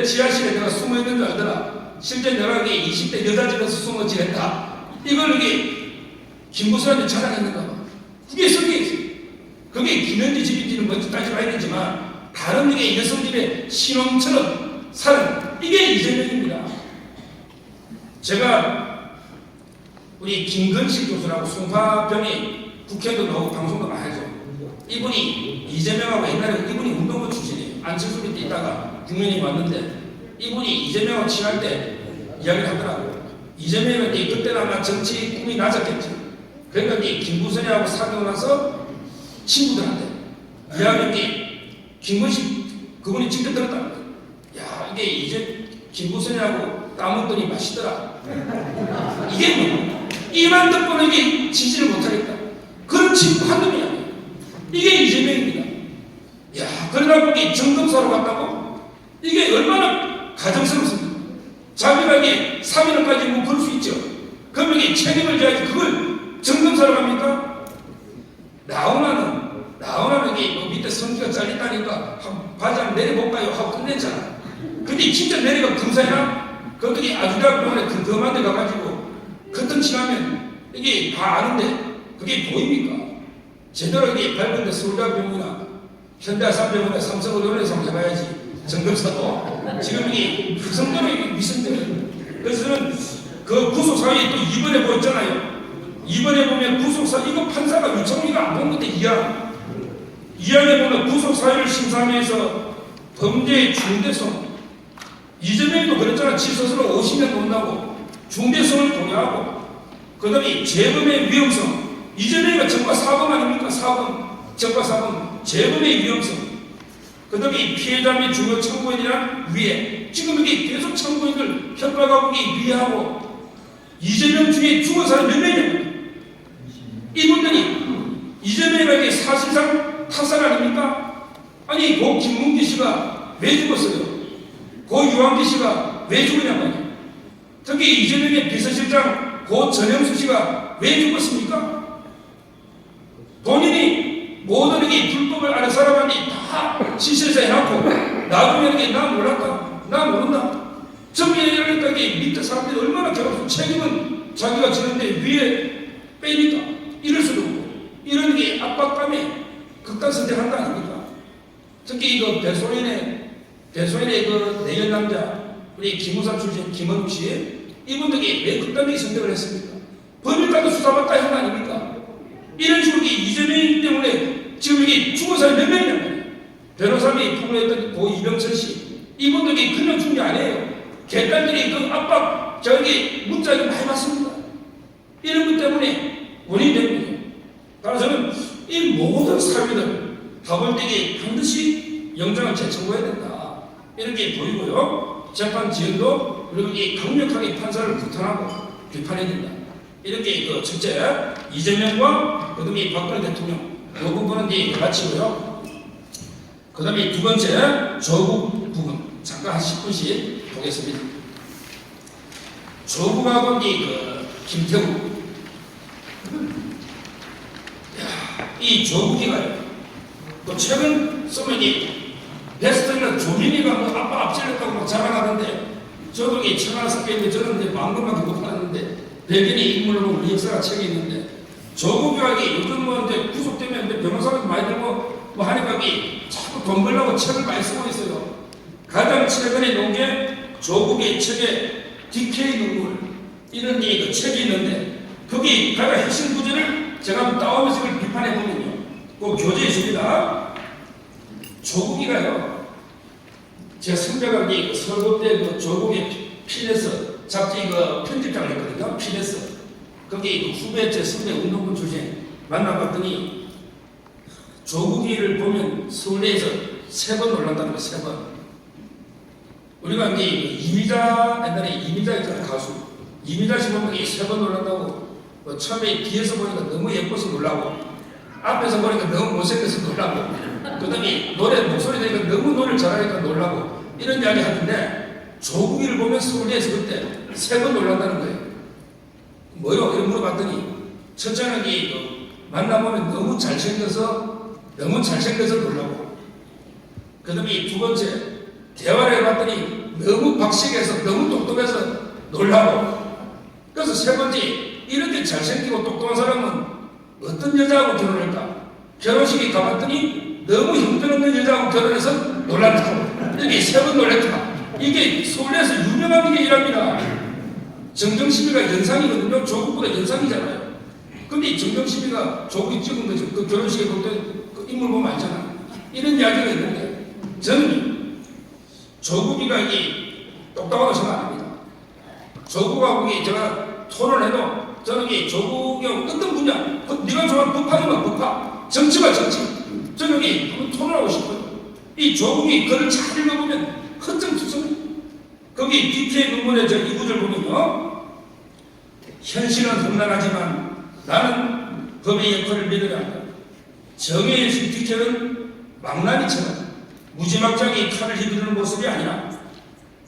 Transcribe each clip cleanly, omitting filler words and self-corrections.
지하실에 내가 숨어있는 줄 알더라. 실제 내가 이게 20대 여자 집에서 숨어 지냈다. 이걸 이게 김구선한테 자랑했는가 봐. 그게 성경에 있어요. 그게 김현지 집인지는 먼저 따져봐야 되지만 다른 게 여성 집의 신혼처럼 사는 이게 이재명입니다. 제가 우리 김건식 교수라고 송파병이 국회도 나오고 방송도 많이 하죠. 이분이 이재명하고 옛날에 이분이 운동부 출신이에요. 안철수 밑에 있다가 국민이 왔는데 이분이 이재명하고 친할 때 이야기를 하더라고요. 이재명이 그때는 아마 정치 꿈이 낮았겠죠. 그러니까 이 김구선이하고 사귀고 나서 친구들한테 이야기했기 김건식 그분이 직접 들었다. 야 이게 이제 김구선이하고 따먹더니 맛있더라. 이게 뭐야? 이만 듣고는 이게 지지를 못하겠다. 그런 친구 한둘이 아니에요. 이게 이재명입니다. 야 그러다 보니 정검사로 갔다고? 이게 얼마나 가정스럽습니까? 자기가 이게 3인원까지 뭐 그럴 수 있죠. 그럼 이게 책임을 져야지 그걸 정검사로 갑니까? 나오나는 이게 뭐 밑에 성기가 잘렸다니까 바지 한번 내려볼까요? 하고 끝냈잖아. 근데 진짜 내려가 검사야? 거기 아주대학병원에 근검한 데 가가지고 커튼 칠하면 이게 다 아는데 그게 보입니까? 제대로 이게 밟은데 서울대학병원이나 현대아산병원에 삼성의료원에서 한번 해봐야지. 정검사도 지금 이게 그 정도로 이게 미성적이에요. 그래서 저는 그 구속사유에 또 이번에 보였잖아요. 이번에 보면 구속사 이거 판사가 유청리가 안 본 건데 이야기에 보면 구속사유를 심사하면서 범죄의 중대성 이재명도 그랬잖아. 지 스스로 50년 논다고 중대성을 동의하고 그 다음에 재범의 위험성 이재명이가 정과 사범 아닙니까? 사범 정과 사범 재범의 위험성 그 다음에 피해자 및 주요 참고인이란 위해 지금 이게 계속 참고인들 협박하고 위해하고 이재명 중에 죽은 사람이 몇 명이냐 이분들이 이재명에게 사실상 타살 아닙니까? 아니 고 김문기 씨가 왜 죽었어요? 고 유한기 씨가 왜 죽으냐고요? 특히 이재명의 비서실장 고 전영수 씨가 왜 죽었습니까? 본인이 모든 게 불법을 아는 사람한테 다 시실사 해놓고 나중에 이게 나 몰랐다 나 모른다 정리하니까 밑에 사람들이 얼마나 괴롭고 책임은 자기가 지는데 위에 빼니까 이럴 수도 없고 이런 게 압박감에 극단 선택한다 아닙니까? 특히 이거 배소인의 그 내연 남자 우리 기무사 출신 김원욱 씨 이분들이 왜 극단적인 선택을 했습니까? 범인과도 수사받다 한 거 아닙니까? 이런 식으로 이재명 때문에 지금 이게 죽은 사람이 몇 명이냐 말이에요. 변호사님이 통보했던 고 이병철 씨 이분들이 그냥 죽은 게 아니에요. 객관들이 그 압박 저기 문자를 많이 받습니다. 이런 것 때문에 원인이 되는 거예요. 따라서 저는 이 모든 사유들 하벌되게 반드시 영장을 재청구해야 된다. 이렇게 보이고요. 재판 지연도 그리고 이 강력하게 판사를 규탄하고 비판해야 된다. 이렇게 그 첫째 이재명과 그 다음에 박근혜 대통령 이 부분은 이제 마치고요. 그 다음에 두 번째 조국 부분 잠깐 한 10분씩 보겠습니다. 조국하고 이제 그 김태우 이 조국이가요. 또 최근 쓰면 이 베스트는 조민이가 뭐 아빠 앞질렀다고 막 자랑하던데 저도 이 청와대 섞여있는데 저는 이제 마음것밖에 못하는데 백인의 인물로 우리 역사가 책에 있는데 조국이가 요즘 뭐 이제 구속되면 변호사도 많이 들고 뭐 하니까 이 자꾸 돈 벌려고 책을 많이 쓰고 있어요. 가장 최근에 놓은 게 조국의 책에 디케이 눈물 이런 그 책이 있는데 거기 가장 핵심 구절을 제가 한번 따오면서 이걸 비판해보면요. 꼭 교재에 있습니다. 조국이가요. 제 선배가 그 서울대 그 조국의 필에서 잡지 그 편집장을 했거든요. 필에서. 거기 그 후배 제 선배 운동부 출신 만나봤더니 조국이를 보면 서울대에서 3번 놀란다는 거 3번. 우리가 이제 이미자 옛날에 이미자 있잖아요. 가수. 이미자 씨 보면 3번 놀란다고 뭐 처음에 뒤에서 보니까 너무 예뻐서 놀라고 앞에서 보니까 너무 못생겨서 놀라고 그 다음에 노래 목소리 들으니까 너무 노래를 잘하니까 놀라고 이런 이야기 하는데 조국이를 보면 서울대에서 그때 3번 놀란다는 거예요. 뭐요? 이런 물어봤더니 첫째는 만나보면 너무 잘생겨서 놀라고 그 다음에 두 번째 대화를 해봤더니 너무 박식해서 너무 똑똑해서 놀라고. 그래서 세 번째, 이렇게 잘생기고 똑똑한 사람은 어떤 여자하고 결혼할까? 결혼식에 가봤더니 너무 형편없는 여자하고 결혼해서 놀랐다고. 이게 세 번 놀랬다. 이게 서울에서 유명한 게 이랍니다. 정정심이가 연상이거든요. 조국보다 연상이잖아요. 근데 정정심이가 조국이 찍은 거죠. 그 결혼식에 그 인물 보면 알잖아. 이런 이야기가 있는데, 저는 조국이가 이 똑똑하다고 생각 안 합니다. 조국하고 제가 토론해도 저는 이 조국이 어떤 분야, 네가 좋아하는 법학이면 법학, 정치가 정치, 저는 이 한번 토론하고 싶어요. 이 조국이 글을 잘 읽어보면 헌정투성. 거기 DK 논문에 저 이 구절 보면요, 현실은 험난하지만 나는 법의 역할을 믿어야 한다. 정의의 DK는 망나니처럼 무지막지하게 칼을 휘두르는 모습이 아니라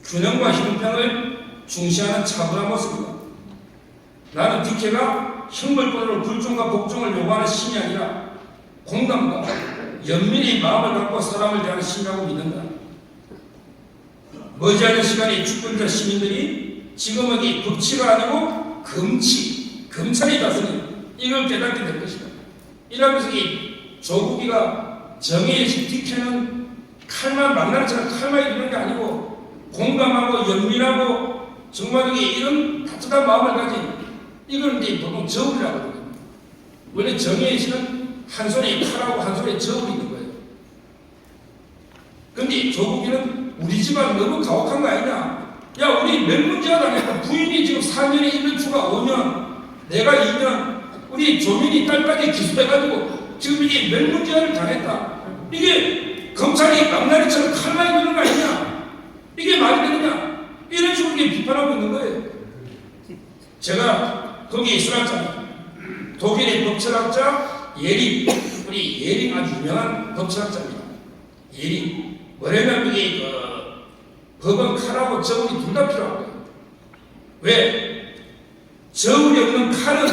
균형과 형평을 중시하는 차분한 모습이다. 나는 DK가 형벌권으로 불종과 복종을 요구하는 신이 아니라 공감과 연민의 마음을 갖고 사람을 대하는 신이라고 믿는다. 머지않은 시간에 주권자 시민들이 지금은 이 법치가 아니고 검찰이 다스리는 이걸 깨닫게 될 것이다. 이러면서 이 조국이가 정의의 DK는 칼만 망나니처럼 칼만 이루는 게 아니고 공감하고 연민하고 정말 이런 따뜻한 마음을 가진 이걸 이제 보통 저울이라고 하거든요. 원래 정의의 신은 한 손에 칼하고 한 손에 저울이 있는 거예요. 근데 조국이는 우리 집안 너무 가혹한 거 아니냐? 야, 우리 몇 문제가 당했다. 부인이 지금 4년에 1년 추가 5년, 내가 2년, 우리 조민이 딸까지 기수해가지고 지금 이게 몇 문제를 당했다. 이게 검찰이 망나니처럼 칼만 있는 거 아니냐? 이게 말이 되느냐? 이런 식으로 비판하고 있는 거예요. 제가 거기에 있어놨잖아요. 독일의 법철학자 예링, 우리 예링 아주 유명한 법철학자입니다. 예링. 뭐냐면 이게 법은 칼하고 저울이 둘 다 필요한 거예요. 왜? 저울이 없는 칼은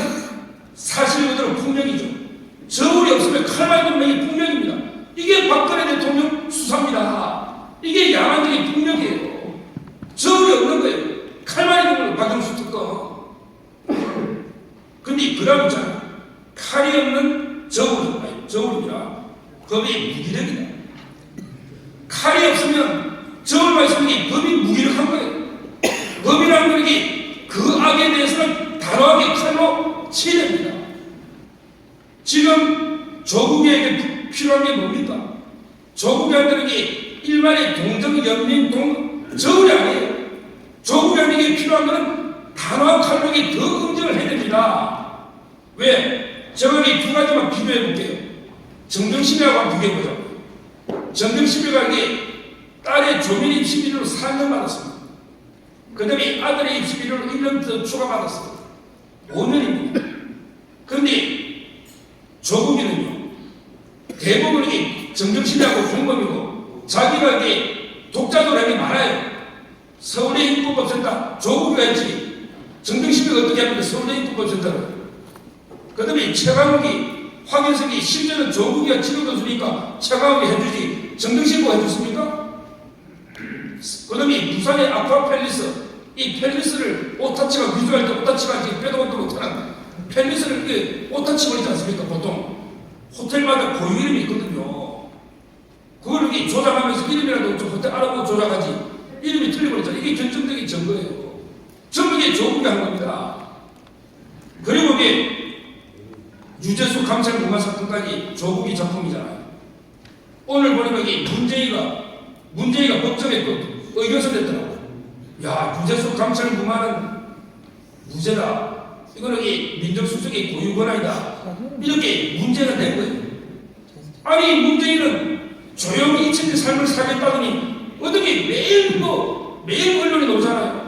사실 그대로 폭력이죠. 저울이 없으면 칼만 있는 게 폭력입니다. 이게 박근혜 대통령 수사입니다. 이게 야만적인 폭력이에요. 저울이 없는 거예요. 칼만 있는 거예요. 박영수 특검. 근데 그러고 있잖아요. 칼이 없는 저울입니다. 법이 무기력이다. 칼이 없으면 저울만 있으면 이 법이 무기력한 거예요. 법이라는 건 이게 그 악에 대해서는 단호하게 칼로 치야 됩니다. 지금 조국에게 필요한 게 뭡니까? 조국한테는 일반의 동정, 연민, 저울이 아니에요. 조국한테 필요한 것은 단호한 칼로 더 응징을 해야 됩니다. 왜? 제가 이 두 가지만 비교해 볼게요. 정정심이하고 한번 비교해 보자고요. 정정심이가 딸의 조민이 입시비료로 4년 받았습니다. 그 다음에 아들의 입시비료로 1년 더 추가받았습니다. 5년입니다. 그런데 조국이는요, 대부분 정정심이하고 공범이고 자기가 독자도량이 많아요. 서울의 인권법센터 조국이가 했지. 정정심이가 어떻게 합니까? 서울의 인권법센터를. 그 다음에 최강욱이 확인석이 실제는 조국이가 찍어줬으니까 최강욱이 해주지 정정심이가 해줬습니까? 그 다음에 부산의 아쿠아팰리스, 이 팰리스를 오타치가 위조할 때 오타치가 지금 빼도 것도 못하는 팰리스를 이렇게 오타치 버리지 않습니까? 보통 호텔마다 고유 이름이 있거든요. 그걸 이렇게 조작하면서 이름이라도 좀 호텔 알아보고 조작하지 이름이 틀려버렸잖아요. 이게 결정적인 증거예요. 전부 이게 조국이 한 겁니다. 그리고 이게 유재수 감찰 무마 사건까지 조국이 작품이잖아요. 오늘 보니까 문재희가 법정에 또 의견서 냈더라고요. 야, 유재수 감찰 무마는 무죄다. 이거는 민정수석의 고유 권한이다. 이렇게 문제가 된 거예요. 아니, 문재인은 조용히 인천의 삶을 살겠다더니 어떻게 매일 언론에 나오잖아요.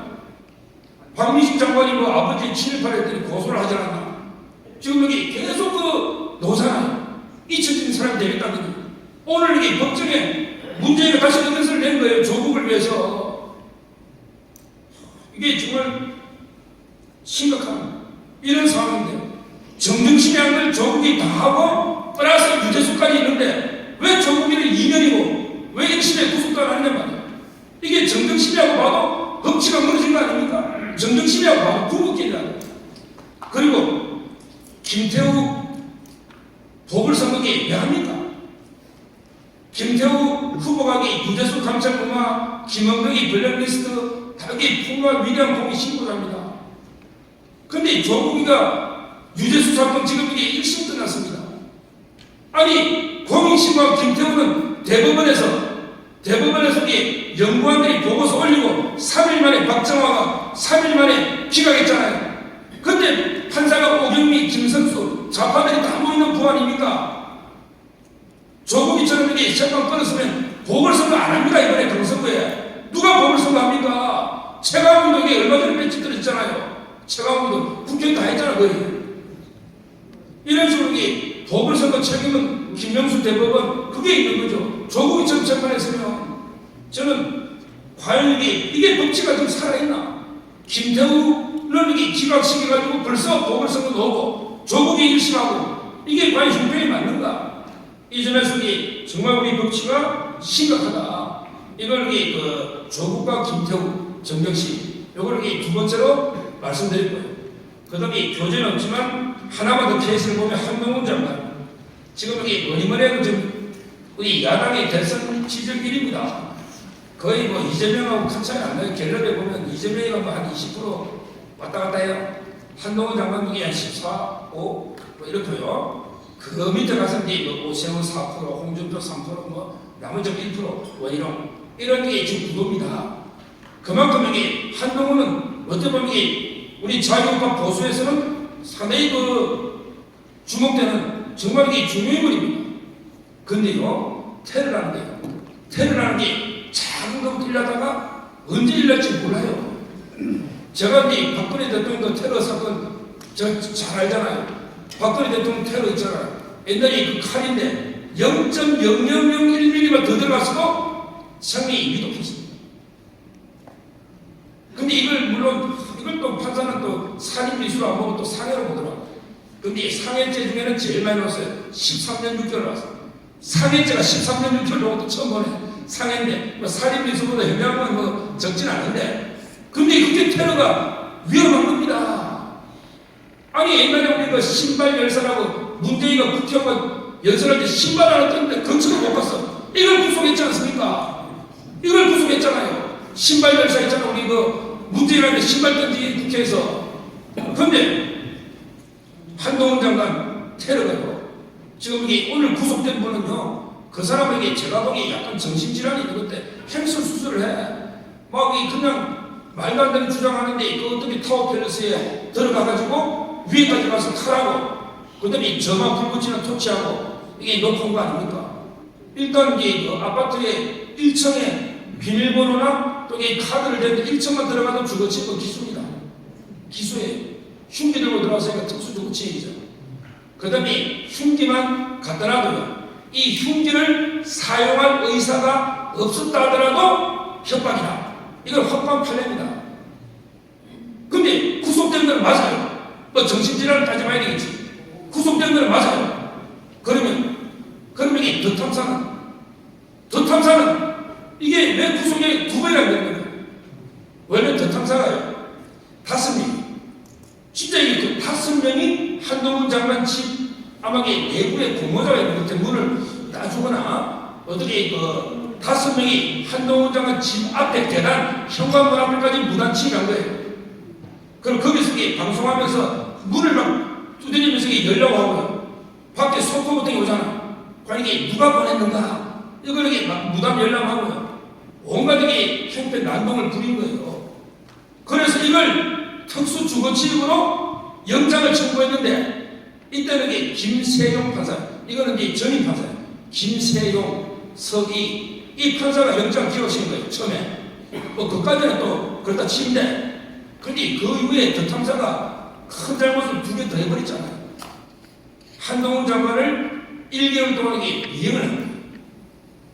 박민식 장관이 아버지 친일파를 했더니 고소를 하지 않았나. 지금 여기 계속 노잖아요. 잊혀진 사람이 되겠다더니 오늘 법정에 문재인이 다시 의견서를 낸 거예요. 조국을 위해서. 이게 정말 심각한 이런 상황인데 정정심이한 걸 조국이 다 하고 플러스 유재수까지 있는데 왜 조국이는 2년이고 왜 1심에 구속도 안 하냐 말이야. 이게 정정심이라고 봐도 억지가 무너진 거 아닙니까? 정정심이라고 봐도 구멍길이라고. 그리고 김태우 보궐선거기 왜 합니까? 김태우 후보가 유재수 감찰부마, 김영덕이 블랙리스트, 다기 풍과 위대한 공이 신고합니다. 근데 조국이가 유재수 사건 지금 이게 1심 끝났습니다. 아니 공익신고한 김태우는 대법원에서 이게 연구원들이 보고서 올리고 3일 만에 박정화가 3일 만에 기각했잖아요. 근데 판사가 오경미, 김선수 좌파들이 다 모이는 부안입니까? 조국이처럼 이렇게 재판 끊었으면 보궐선거 안 합니다. 이번에 경선거에 누가 보궐선거 합니까? 최강욱도 이게 얼마 전에 벤치 들었잖아요. 최강욱도 국회 다 했잖아 거의. 이런 식으로 이게 보궐선거 책임은 김명수 대법원 그게 있는 거죠. 조국이처럼 재판했으면 저는 과연 이게 법치가 좀 살아있나? 김태우는 이게 기각시켜가지고 벌써 보궐선거 나오고 조국이 1심하고 이게 과연 형편이 맞는가? 이 점에서 정말 우리 법치가 심각하다. 이걸 조국과 김태우, 정경심 이걸 두 번째로 말씀드릴 거예요. 그 다음에 교재는 없지만 하나만 더 케이스를 보면 한동훈 장관 지금 뭐니뭐니 해도 지금 우리 야당의 대선 지지율 1위입니다. 거의 이재명하고 큰 차이 안 나요. 갤럽에 보면 이재명이 한 20% 왔다 갔다 해요. 한동훈 장관이 한 14, 5 이렇게요. 그 밑에 가서 오세훈 4%, 홍준표 3%, 나머지 1%, 원희룡 이런 게 지금 구도입니다. 그만큼 한동훈은 어떻게 보면 우리 자유우파 보수에서는 상당히 주목되는 정말 중요인물입니다. 근데요, 테러라는 게 작은 것부터 일하다가 언제 일날지 몰라요. 제가 박근혜 대통령 테러 사건 잘 알잖아요. 박근혜 대통령 테러 있잖아요. 옛날에 칼인데 0.0001mm만 더 들어갔어도 상당히 위독했습니다. 근데 이걸 또 판사는 또 살인 미수로 안 보고 또 상해로 보더라고요. 근데 상해죄 중에는 제일 많이 나왔어요. 13년 6개월 나왔어요. 상해죄가 13년 6개월 나온 것도 처음 보네. 상해인데 살인 미수보다 형량은 적진 않은데 근데 그게 테러가 위험한 겁니다. 아니 옛날에 우리 신발 열사라고 문재인이가 국회의원 연설할 때 신발 하나 떴는데 근처도 못 갔어. 이걸 구속했지 않습니까? 이걸 구속했잖아요. 신발 열사 있잖아. 우리 문재인한테 신발 던지 국회에서. 그런데 한동훈 장관 테러가요. 지금 오늘 구속된 분은요. 그 사람에게 제가 보기에 약간 정신질환이 있는데 햄스 수술을 해. 막 그냥 말도 안 되는 주장하는데 그 어떻게 타워 팰리스에 들어가가지고 위에까지 가서 칼하고 그 다음에 저만 불 붙이는 토치하고 이게 높은 거 아닙니까? 일단 아파트에 1층에 비밀번호나 또 카드를 대는데 1층만 들어가도 주거침입 기수입니다. 기수에 흉기 들고 들어와서 특수 주거침입이죠. 그 다음에 흉기만 갖다 놔둬요. 이 흉기를 사용할 의사가 없었다 하더라도 협박이다. 이걸 헌법 판례입니다. 근데 구속된 건 맞아요. 정신질환을 따져봐야 되겠지. 구속된 건 맞아요. 그러면 이게 더 탐사는 이게 왜 구속에 2배가 되는 거예요? 원래 더 탐사가요 5명. 진짜 이게 5명이 한동훈 장관 집 아마 내부에 공모자가 있는 것 같아. 문을 따주거나 어떻게 5명이 한동훈 장관 집 앞에 계단 현관문 앞에까지 무단 침입한 거예요. 그럼 거기서 방송하면서 문을 막 두드리면서 열려고 하고요. 밖에 소포부터 오잖아. 과연 이게 누가 보냈는가? 이걸 막 무단 열람하고요. 온갖 형편 난동을 부린 거예요. 그래서 이걸 특수주거침입으로 영장을 청구했는데 이때는 김세용 판사, 이거는 전임 판사예요. 김세용, 서기 이 판사가 영장 기각신 거예요. 처음에. 그까지는 또 그렇다 치는데 근데 그 이후에 더 탐사가 큰 잘못을 2개 더 해버렸잖아요. 한동훈 장관을 1개월 동안 이행을 한 거예요.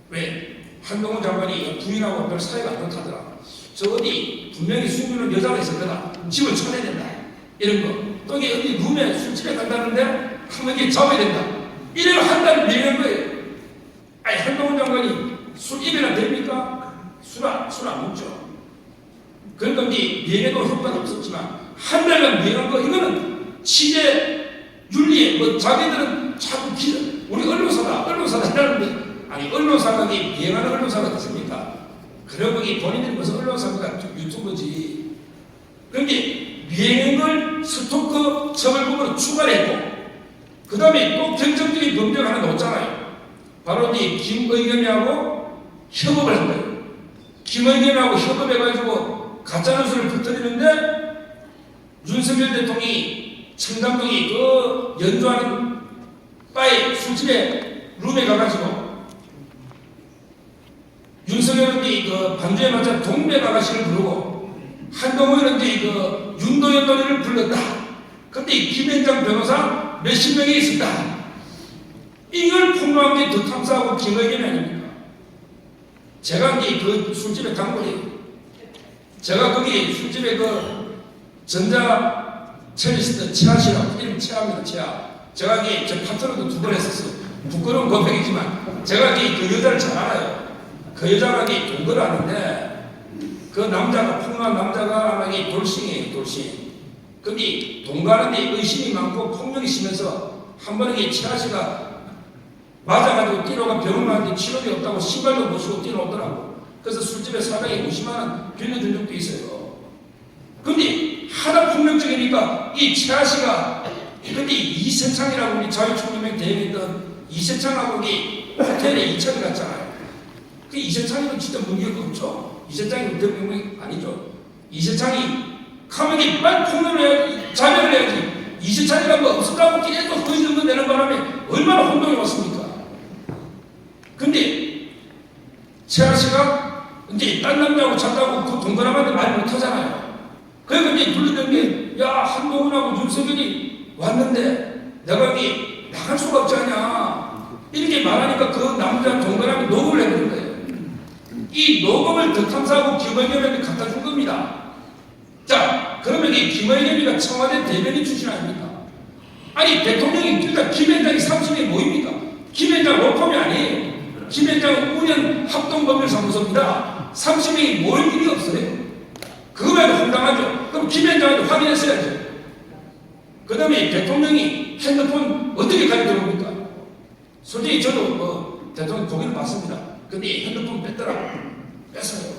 왜? 한동훈 장관이 부인하고 별 사이가 안 좋다더라. 저 어디 분명히 숨기는 여자가 있을 거다. 집을 쳐내야 된다. 이런 거. 또 이게 어디 룸에 술집에 간다는데 한번 이게 잡아야 된다. 이래가 한 달을 미는 거예요. 아니 한동훈 장관이 술 입에나 됩니까? 술 안 먹죠. 그러니까 이제 미행에도 효과가 없었지만 한 달간 미행한 거 이거는 취재 윤리에 뭐 자기들은 자꾸 우리 언론사다 이러는데 아니 언론사가 미행하는 언론사가 됐습니까? 그러고 본인들이 무슨 언론사가 유튜버지. 그런데 미행한 걸 스토커 처벌법으로 추가했고 그 다음에 또 결정적인 범죄가 하나 넣었잖아요. 바로 이 김의겸이하고 협업을 한 거예요. 김의겸하고 협업해가지고 가짜뉴스를 퍼뜨리는데 윤석열 대통령이 청담동이 그 연주하는 바에 술집에 룸에 가가지고 윤석열은 그 반주에 맞춰 동백 아가씨를 부르고 한동훈은 그 윤도현 노래를 불렀다. 근데 이 김현장 변호사 몇십 명이 있었다. 이걸 폭로한 게 더 탐사하고 김의겸이 아닙니까? 제가 이제 그 술집에 단골이에요. 제가 거기 술집에 그 전자 첼리스트 치아씨라고 이름 치아입니다. 치아. 제가 이제 저 파트너도 2번 했었어요. 부끄러운 고백이지만 제가 이제 그 여자를 잘 알아요. 그 여자가 이제 동거를 하는데 그 남자가 폭로한 남자가 아마 이 돌싱이에요. 돌싱. 근데 동거하는데 의심이 많고 폭력이 심해서 한 번에 이 치아씨가 맞아가지고 뛰러가 병원 가는데 치료비 없다고 신발도 모시고 뛰어오더라고. 그래서 술집에 사장이 50만 원 빌려준 적도 있어요. 근데 하나 폭력적이니까 이 치아씨가 근데 이세창이라고 우리 자유총연맹 대회했던 이세창하고 이 호텔에 이철이 갔잖아요. 그 이세창이는 진짜 문제가 없죠. 이세창이 대통령이 아니죠. 이세창이 가면이 빨리 폭로를 해야지, 자멸을 해야지. 이세창이가 뭐 없었다고 계속 거짓말 내는 바람에 얼마나 혼동이 왔습니까? 근데 최하씨가 이제 딴 남자하고 잤다고 그 동거남한테 말 못하잖아요. 그래서 이제 불러낸 게, 야, 한동훈하고 윤석열이 왔는데 내가 여기 나갈 수가 없지 않냐. 이렇게 말하니까 그 남자 동거남이 녹음을 해버린 거예요. 이 녹음을 더 탐사하고 김의겸한테 갖다 준 겁니다. 자, 그러면 이 김의겸이가 청와대 대변인 출신 아닙니까? 아니, 대통령이, 그러니까 김현장이 30명이 모입니까? 김현장 로펌이 아니에요. 김현장은 우연 합동법률사무소입니다. 30명이 모일 일이 없어요. 그거만 해도 황당하죠. 그럼 김현장한테 확인했어야죠. 그 다음에 대통령이 핸드폰 어떻게 가져들어옵니까? 솔직히 저도 대통령 보기는 봤습니다. 근데 핸드폰 뺐더라고요. 뺐어요.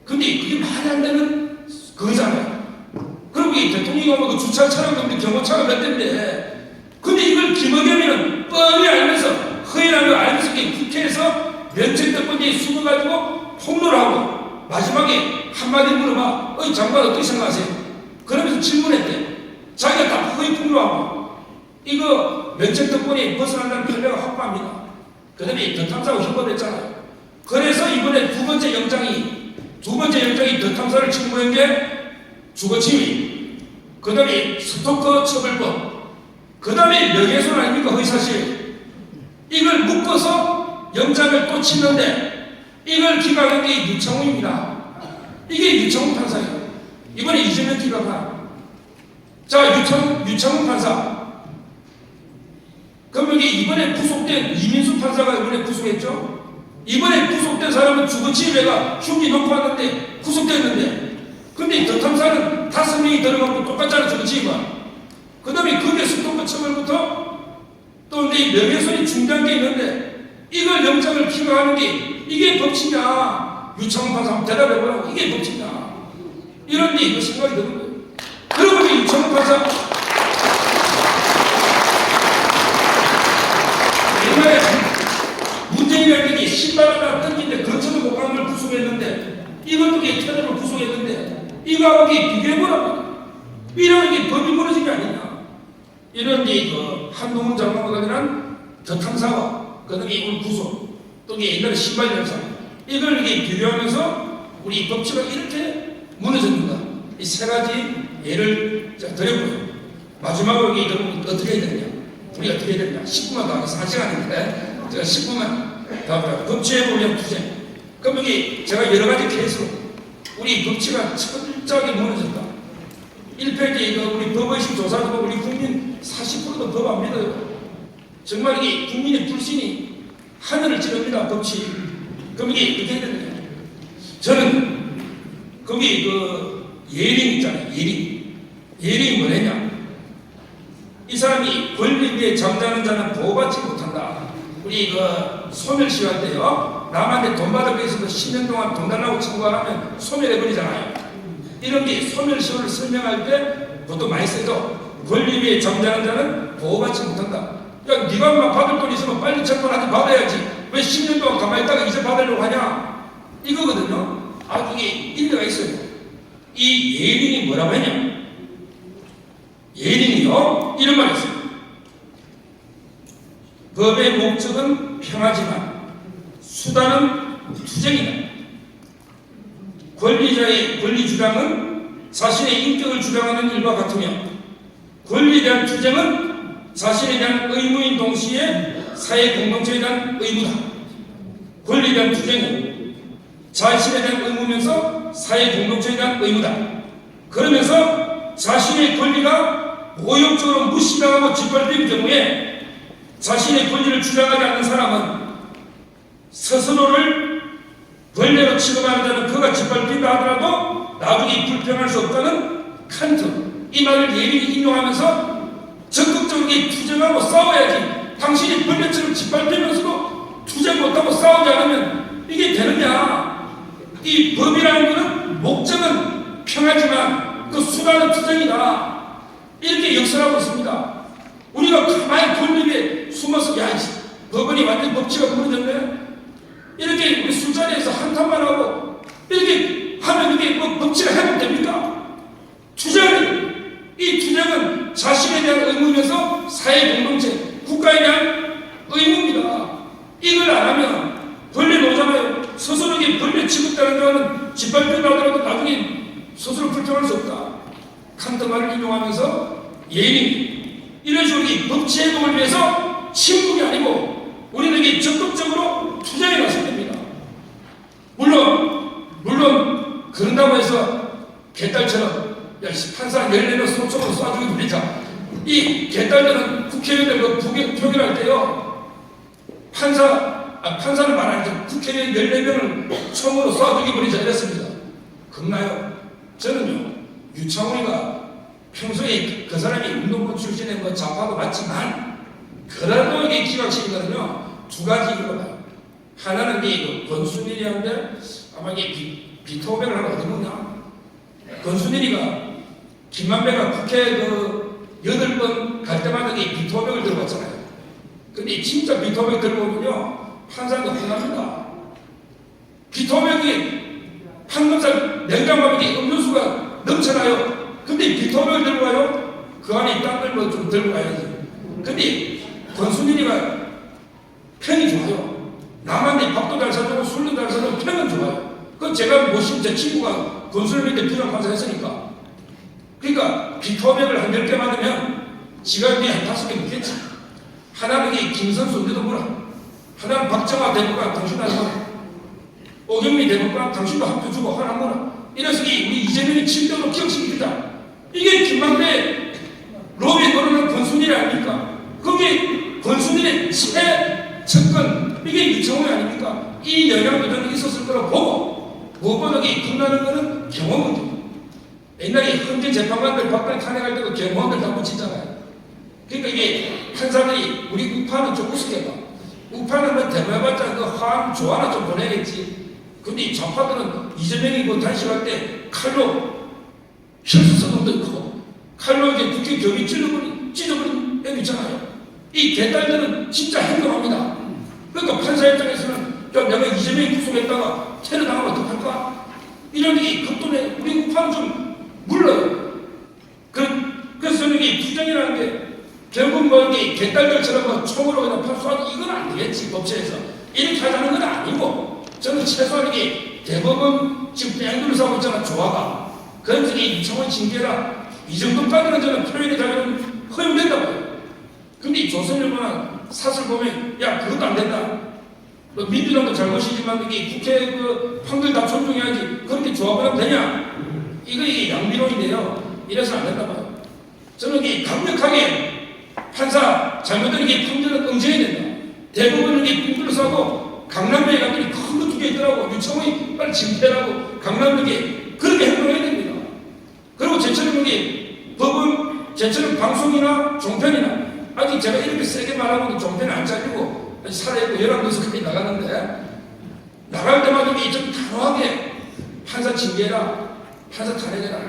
근데 그게 말이 안 되는 그거잖아요. 그리고 이 대통령이 오면 그 주차 차량 때문에 경호차가 몇 대인데, 근데 이걸 김의겸이는 뻔히 알면서, 허위라는 걸 알면서 국회에서 면책특권에 숨어가지고 폭로를 하고, 마지막에 한마디 물어봐. 장관 어떻게 생각하세요? 그러면서 질문했대. 자기가 다 허위 폭로하고, 이거 면책특권이 벗어난다는 판례가 확보합니다. 그 다음에 더 탐사하고 협업했잖아요. 그래서 이번에 두 번째 영장이 더 탐사를 청구한 게 주거침입, 그 다음에 스토커 처벌법, 그 다음에 명예훼손 아닙니까? 허위사실. 이걸 묶어서 영장을 또 치는데 이걸 기각한 게 유창훈입니다. 이게 유창훈 판사예요. 이번에 이재명 기각한. 자, 유창훈 판사. 그럼 여기 이번에 구속된 이민수 판사가 이번에 구속했죠? 이번에 구속된 사람은 주거침입에가 흉기 놓고 왔는데 구속됐는데, 근데 더 탐사는 5명이 들어가고 똑같잖아. 주거침입은. 그 다음에 그게 스토커 처벌부터 또 내 명예훼손이 중단한 게 있는데 이걸 영장을 기각하는 게 이게 법치냐? 유창훈 판사 한번 대답해보라고. 이게 법치냐? 이런데 이거 생각이 드는 거예요. 그러고 이제 유창훈 판사 옛날에 문재인이라는 게 신발 하나 던진데 거쳐도 못 가는 걸 구속했는데 이것도 테러를 구속했는데 이거하고 비교해보라고. 이러면 이게 법이 무너진 게 아니냐. 이런 그 한동훈 장관과 관련한 더 탐사와 그 다음에 이걸 구속 또 옛날에 신발 열사 이걸 이게 비교하면서 우리 법치가 이렇게 무너졌는가. 이 세 가지 예를 드렸고요. 마지막으로 여러분 어떻게 해야 되느냐. 우리 어떻게 해야 되느냐. 10분만 더 하겠습니다. 1시간인데 제가 10분만 더 할까요. 법치에 보면 투쟁. 그럼 여기 제가 여러 가지 케이스로 우리 법치가 철저하게 무너졌다. 1페이지 이거 우리 법의식 조사도 보고 우리 국민 40%도 법 안 믿어요. 정말 이게 국민의 불신이 하늘을 찌릅니다. 법치. 그럼 이게 어떻게 해야 되느냐? 저는 거기 그 예링 있잖아요. 예링이 뭐냐냐? 이 사람이 권리 위에 잠자는 자는 보호받지 못한다. 우리 그 소멸시할 때요. 남한테 돈 받을 거 있어서 10년 동안 돈 달라고 청구하면 소멸해버리잖아요. 이런 게 소멸시효를 설명할 때 보통 많이 쓰죠. 권리 위에 잠자는 자는 보호받지 못한다. 야, 네가 막 받을 돈 있으면 빨리 재판한테 받아야지. 왜 10년 동안 가만히 있다가 이제 받으려고 하냐? 이거거든요. 아, 그게 일리가 있어요. 이 예린이 뭐라고 했냐? 예린이요. 이런 말이 있어요. 법의 목적은 평화지만 수단은 투쟁이다. 권리자의 권리 주장은 자신의 인격을 주장하는 일과 같으며 권리에 대한 투쟁은 자신에 대한 의무인 동시에 사회 공동체에 대한 의무다. 권리에 대한 투쟁은 자신에 대한 의무면서 사회 공동체에 대한 의무다. 그러면서 자신의 권리가 모욕적으로 무시당하고 짓밟힐 경우에 자신의 권리를 주장하지 않는 사람은 스스로를 벌레로 취급하는 자는 그가 짓밟힌다 하더라도 나중에 불평할 수 없다는 칸트, 이 말을 예린이 인용하면서 적극적으로 투쟁하고 싸워야지. 당신이 벌레처럼 짓밟히면서도 투쟁 못하고 싸우지 않으면 이게 되느냐? 이 법이라는 것은 목적은 평화지만 그 수단은 투쟁이다. 이렇게 역설하고 있습니다. 우리가 가만히 권리에 숨어서 야, 법원이 완전 법치가 무너졌네. 이렇게 우리 술자리에서 한탄만 하고 이렇게 하면 이게 뭐 법치가 회복됩니까? 투쟁은, 이 투쟁은 자신에 대한 의무면서 사회 공동체, 국가에 대한 의무입니다. 이걸 안 하면 벌레 놓잖아요. 스스로에게 벌레 취급다는 거는 짓밟힌다 하더라도 나중에 스스로 불평할 수 없다. 칸트 말을 인용하면서 예린, 이런 식으로 법치 회복을 위해서 침묵이 아니고 우리는 이게 적극적으로 투쟁에 나서야 됩니다. 물론 그런다고 해서 개딸처럼 야, 판사 14명 소총으로 쏴주기 버리자. 이 개딸들은 국회의원들 그 표결할 때요, 판사는 말하니까 국회의원 14명을 총으로 쏴주기 버리자 이랬습니다. 겁나요? 저는요, 유창훈이가 평소에 그 사람이 운동부 출신의 뭐 좌파도 맞지만 그래도 이게 기각식이거든요. 두 가지 이유가 봐요. 하나는 이 권순일이한테 아마 이게 비토백을 하나 어디 보냐. 권순일이가 김만배가 국회 그 8번 갈 때마다 이 비토백을 들고 왔잖아요. 근데 진짜 비토백 들고 오면요, 판사가 혼납니다. 비토백이 판검사 냉장고에 음료수가 넘쳐나요. 근데 비토백을 들고 와요? 그 안에 딴 걸 뭐 좀 들고 가야지. 근데 권순일이가 평이 좋아요. 남한테 밥도 잘 사주고 술도 잘 사주고 평은 좋아요. 그 제가 모신 제 친구가 권순일 밑에 부장판사 했으니까. 그러니까 비토백을 한 10개 받으면 지가 위에 한 5개 먹겠지. 하나는 이 김선수 너도 뭐라. 하나는 박정화 대법관 당신도 안 뭐라. 오경미 대법관 당신도 학교 주고 하나 뭐라. 이래서 우리 이재명이 7대로 기억시키자. 이게 김만배 로비 거론한 권순일이 아닙니까? 거기 권순일의 최측근, 이게 유청훈이 아닙니까? 이 영향도 저는 있었을 거라고 보고, 무엇보다 끝나는 거는 경호문제. 옛날에 헌재 재판관들 박근혜 탄핵할 때도 경호원들 다 붙이잖아요. 그러니까 이게 판사들이 우리 우파는 좀 우습게 봐. 우파는 뭐 대모해봤자 그 화학 조화나 좀 보내겠지. 근데 이 좌파들은 이재명이 뭐 단식할 때 칼로 혈수성도 있고 칼로 이제 국회 벽이 찢어버린 애도 있잖아요. 이 개딸들은 진짜 행동합니다. 그러니까 판사 입장에서는 야, 내가 이재명이 구속했다가 테러 당하면 어떡할까? 이런 게 급돈에 우리 우파는 좀 물러요. 그래서 저는 이 투쟁이라는 게 결국 뭐 이게 개딸들처럼 뭐 총으로 그냥 판수하기 이건 안 되겠지. 법치에서 이렇게 하자는 건 아니고, 저는 최소한 이게 대법원 지금 뺑글을 사고 있잖아, 조화가. 그래서 이 유청원 징계라 이 정도까지는 저는 표현의 자유는 허용된다고 해요. 근데 이 조선일보나 사설 보면 야, 그것도 안 된다. 뭐 민주당도 잘못이지만 이게 국회 그 판결 다 존중해야지. 그렇게 조합하면 되냐? 이게 양비론인데요. 이래서 안 된다고 해요. 저는 이게 강력하게 판사 잘못된 게 판결을 응징해야 된다. 대부분은 이게 빙글을 싸고 강남에 갔더니 큰 거 두 개 있다. 판사를 징계하고 강남역에 그렇게 행동해야 됩니다. 그리고 제처럼 여기 법은 제처럼 방송이나 종편이나 아직 제가 이렇게 세게 말하고 종편이 안 잘리고 살아있고 열한도서까지 나가는데 나갈 때마다 좀 단호하게 판사 징계해라, 판사 탄핵해라,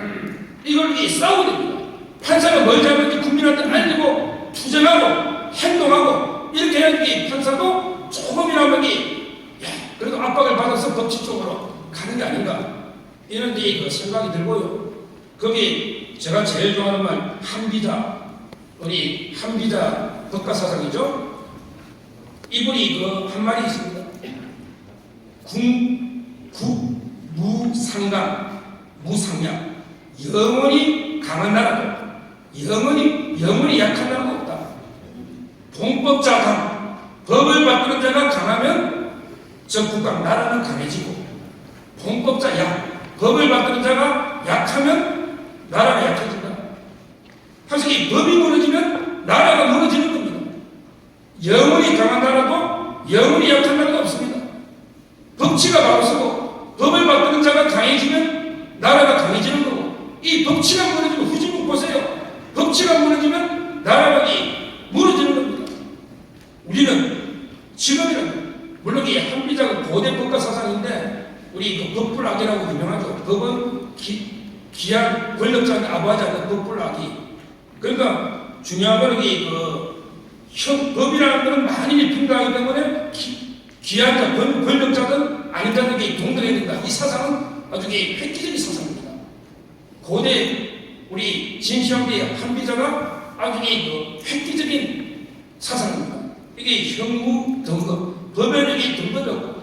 이걸 싸워야 됩니다. 판사가 뭘 잘못인지 국민한테 알리고 투쟁하고 행동하고 이렇게 해야지 판사도 조금이라도 그래도 압박을 받아서 법치 쪽으로 가는 게 아닌가 이런 그 생각이 들고요. 거기 제가 제일 좋아하는 말 한비자, 우리 한비자 법가사상이죠. 이분이 그 한 말이 있습니다. 무상강, 무상약, 영원히 강한 나라도 영원히 약한 나라가 없다. 봉법자 강, 법을 바꾸는 자가 강하면 저 국가 나라는 강해지고, 봉법자 약, 법을 바꾸는 자가 약하면 나라가 약해진다. 그래서 이 법이 무너지면 나라가 무너지는 겁니다. 영원히 강한 나라도 영원히 약한 나라가 없습니다. 법치가 바로 서고 법을 바꾸는 자가 강해지면 나라가 강해지는 거고, 이 법치가 무너지면 후진국 보세요. 법치가 무너지면 나라가 무너지는 겁니다. 우리는 지금이라도 물론 이 한비자가 고대 법가 사상인데 우리 그 법불악이라고 유명하죠. 법은 기한 권력자의 아부하자는 법불악이. 그러니까 중요한 거는 법이라는 것은 만인이 평등하기 때문에 기한자, 권력자든 아닌 자들에게 동등해야 된다. 이 사상은 아주 획기적인 사상입니다. 고대 우리 진시황대 한비자가 아주 획기적인 사상입니다. 이게 형무 등급, 법에는 등급이고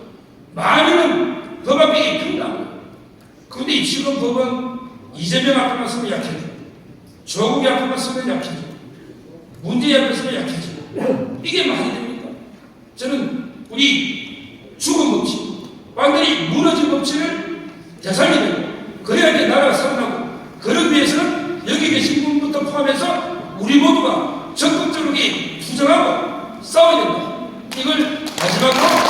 만인은 법 앞에 평등합니다. 그런데 지금 법은 이재명 앞에만 쓰면 약해지고, 조국이 앞에만 쓰면 약해지고, 문재인 앞에 쓰면 약해지고, 이게 말이 됩니까? 저는 우리 죽은 법치, 완전히 무너진 법치를 되살려야 되고, 그래야 돼 나라가 살아나고, 그러기 위해서는 여기 계신 분부터 포함해서 우리 모두가 적극적으로 투쟁하고 싸워야 된다. 이걸 마지막으로